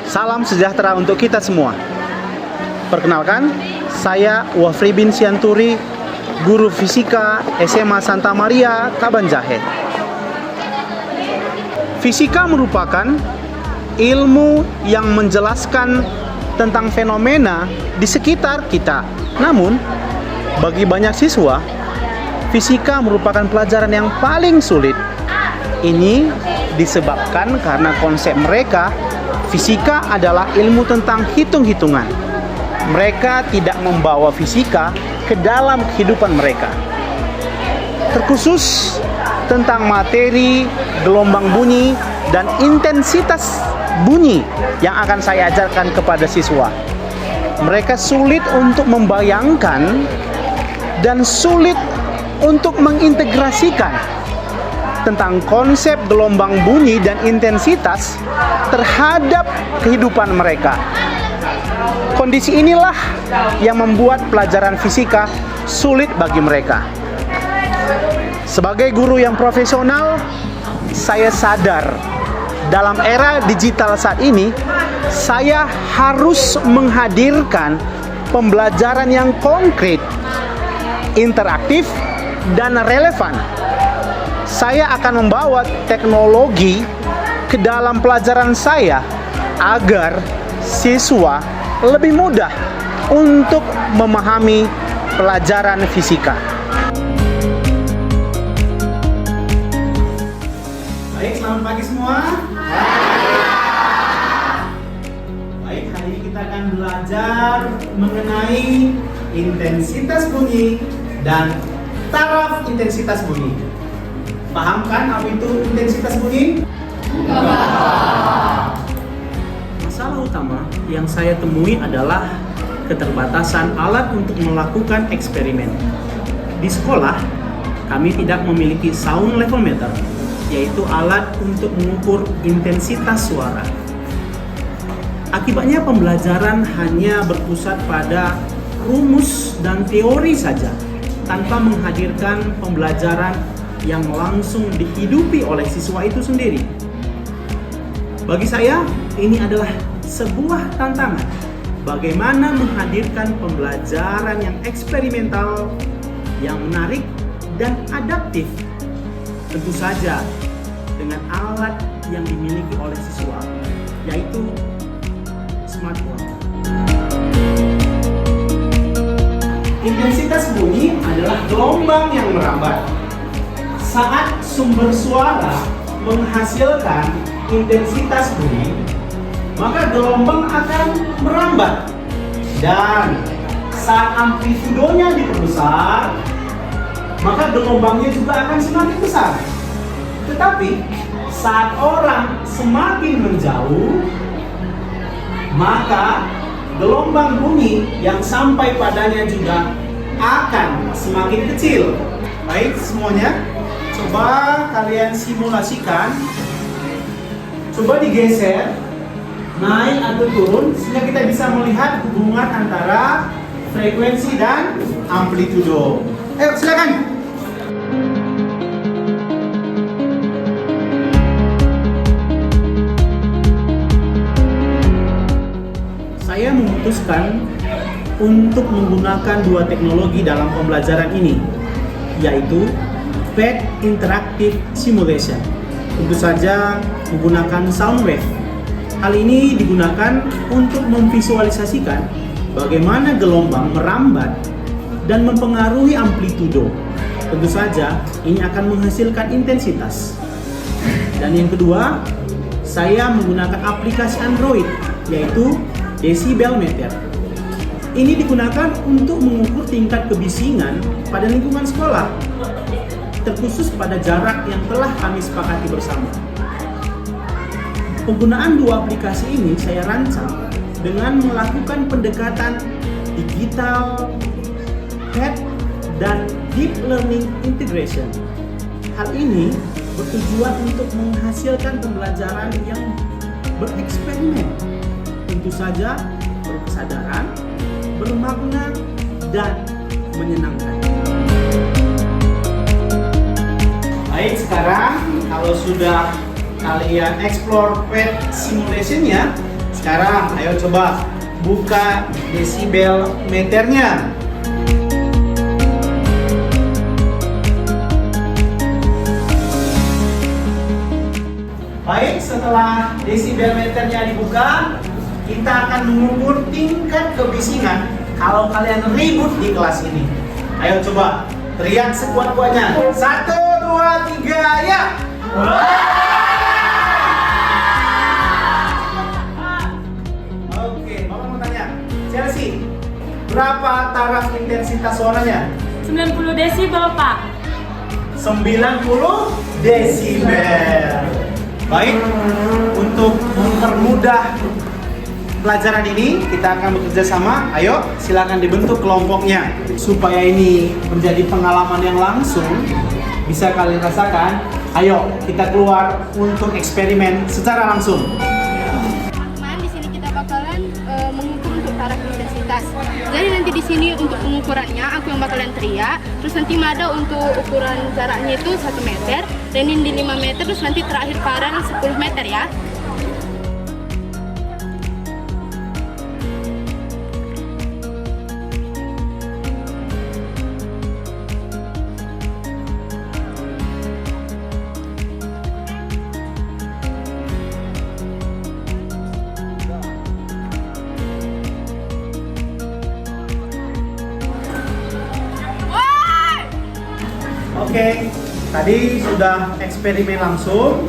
Salam sejahtera untuk kita semua. Perkenalkan, saya Wafri bin Sianturi, guru fisika SMA Santa Maria, Kabanjahe. Fisika merupakan ilmu yang menjelaskan tentang fenomena di sekitar kita. Namun, bagi banyak siswa, fisika merupakan pelajaran yang paling sulit. Ini disebabkan karena konsep mereka, fisika adalah ilmu tentang hitung-hitungan. Mereka tidak membawa fisika ke dalam kehidupan mereka. Terkhusus tentang materi, gelombang bunyi, dan intensitas bunyi yang akan saya ajarkan kepada siswa. Mereka sulit untuk membayangkan dan sulit untuk mengintegrasikan tentang konsep gelombang bunyi dan intensitas terhadap kehidupan mereka. Kondisi inilah yang membuat pelajaran fisika sulit bagi mereka. Sebagai guru yang profesional, saya sadar dalam era digital saat ini, saya harus menghadirkan pembelajaran yang konkret, interaktif, dan relevan. Saya akan membawa teknologi ke dalam pelajaran saya agar siswa lebih mudah untuk memahami pelajaran fisika. Baik, selamat pagi semua. Baik, hari ini kita akan belajar mengenai intensitas bunyi dan taraf intensitas bunyi. Paham kan apa itu intensitas bunyi? Masalah utama yang saya temui adalah keterbatasan alat untuk melakukan eksperimen. Di sekolah, kami tidak memiliki sound level meter, yaitu alat untuk mengukur intensitas suara. Akibatnya pembelajaran hanya berpusat pada rumus dan teori saja, tanpa menghadirkan pembelajaran yang langsung dihidupi oleh siswa itu sendiri. Bagi saya, ini adalah sebuah tantangan. Bagaimana menghadirkan pembelajaran yang eksperimental, yang menarik, dan adaptif. Tentu saja dengan alat yang dimiliki oleh siswa, yaitu smartphone. Intensitas bunyi adalah gelombang yang merambat. Saat sumber suara menghasilkan intensitas bunyi, maka gelombang akan merambat. Dan saat amplitudonya diperbesar, maka gelombangnya juga akan semakin besar. Tetapi saat orang semakin menjauh, maka gelombang bunyi yang sampai padanya juga akan semakin kecil. Baik semuanya, coba kalian simulasikan. Coba digeser, naik atau turun, sehingga kita bisa melihat hubungan antara frekuensi dan amplitudo. Ayo silakan. Saya memutuskan untuk menggunakan dua teknologi dalam pembelajaran ini, yaitu PET Interactive Simulation. Tentu saja menggunakan sound wave. Hal ini digunakan untuk memvisualisasikan bagaimana gelombang merambat dan mempengaruhi amplitudo. Tentu saja ini akan menghasilkan intensitas. Dan yang kedua, saya menggunakan aplikasi Android, yaitu Decibel Meter. Ini digunakan untuk mengukur tingkat kebisingan pada lingkungan sekolah, terkhusus pada jarak yang telah kami sepakati bersama. Penggunaan dua aplikasi ini saya rancang dengan melakukan pendekatan digital, PET, dan Deep Learning Integration. Hal ini bertujuan untuk menghasilkan pembelajaran yang bereksperimen, tentu saja berkesadaran, bermakna, dan menyenangkan. Baik, sekarang kalau sudah kalian explore PET simulation-nya, Sekarang ayo coba buka desibel meternya. Baik, setelah desibel meternya dibuka, kita akan mengukur tingkat kebisingan kalau kalian ribut di kelas ini. Ayo coba teriak sekuat-kuatnya. 1, 2, 3, ya! Oke, Bapak mau tanya, Chelsea, berapa taraf intensitas suaranya? 90 desibel, Pak. 90 desibel. Baik, untuk mempermudah pelajaran ini kita akan bekerja sama. Ayo, silakan dibentuk kelompoknya supaya ini menjadi pengalaman yang langsung bisa kalian rasakan. Ayo, kita keluar untuk eksperimen secara langsung. Di sini kita bakalan mengukur untuk taraf intensitas. Jadi nanti di sini untuk pengukurannya aku yang bakalan teriak. Terus nanti Mada untuk ukuran jaraknya itu 1 meter, Renin di 5 meter, terus nanti terakhir Farel 10 meter ya. Oke, tadi sudah eksperimen langsung.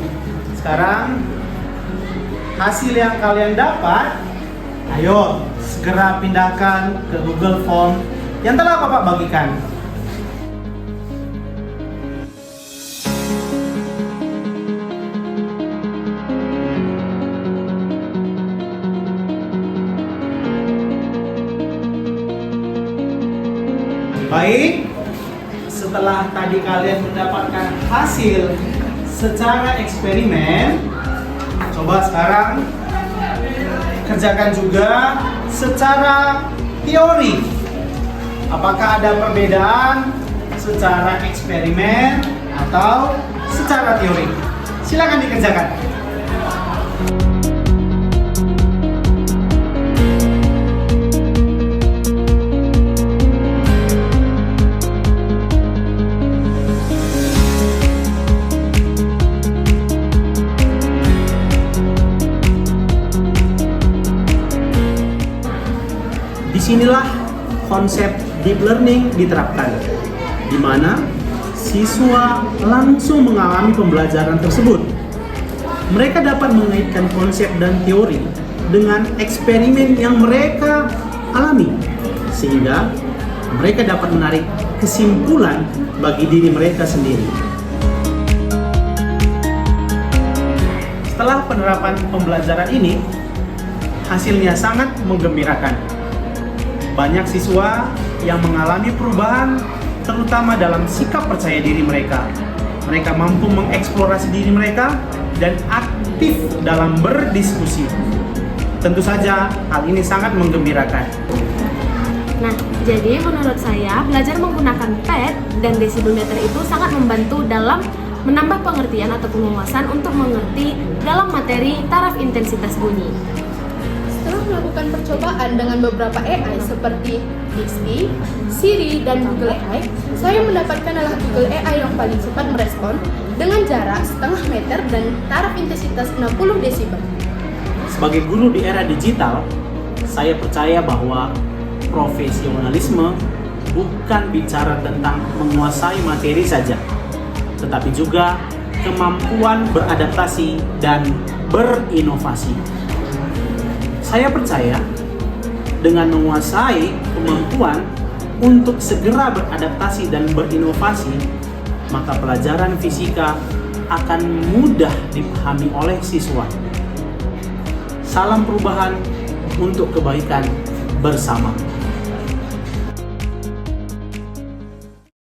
Sekarang hasil yang kalian dapat, ayo segera pindahkan ke Google Form yang telah Bapak bagikan. Baik, setelah tadi kalian mendapatkan hasil secara eksperimen, coba sekarang kerjakan juga secara teori. Apakah ada perbedaan secara eksperimen atau secara teori? Silakan dikerjakan. Disinilah konsep deep learning diterapkan, di mana siswa langsung mengalami pembelajaran tersebut. Mereka dapat mengaitkan konsep dan teori dengan eksperimen yang mereka alami, sehingga mereka dapat menarik kesimpulan bagi diri mereka sendiri. Setelah penerapan pembelajaran ini, hasilnya sangat menggembirakan. Banyak siswa yang mengalami perubahan, terutama dalam sikap percaya diri mereka. Mereka mampu mengeksplorasi diri mereka dan aktif dalam berdiskusi. Tentu saja hal ini sangat menggembirakan. Nah, jadi menurut saya belajar menggunakan pad dan desibelometer itu sangat membantu dalam menambah pengertian atau penguasaan untuk mengerti dalam materi taraf intensitas bunyi. Setelah melakukan percobaan dengan beberapa AI seperti Bixby, Siri, dan Google AI, saya mendapatkan adalah Google AI yang paling cepat merespon dengan jarak setengah meter dan taraf intensitas 60 desibel. Sebagai guru di era digital, saya percaya bahwa profesionalisme bukan bicara tentang menguasai materi saja, tetapi juga kemampuan beradaptasi dan berinovasi. Saya percaya dengan menguasai kemampuan untuk segera beradaptasi dan berinovasi, maka pelajaran fisika akan mudah dipahami oleh siswa. Salam perubahan untuk kebaikan bersama.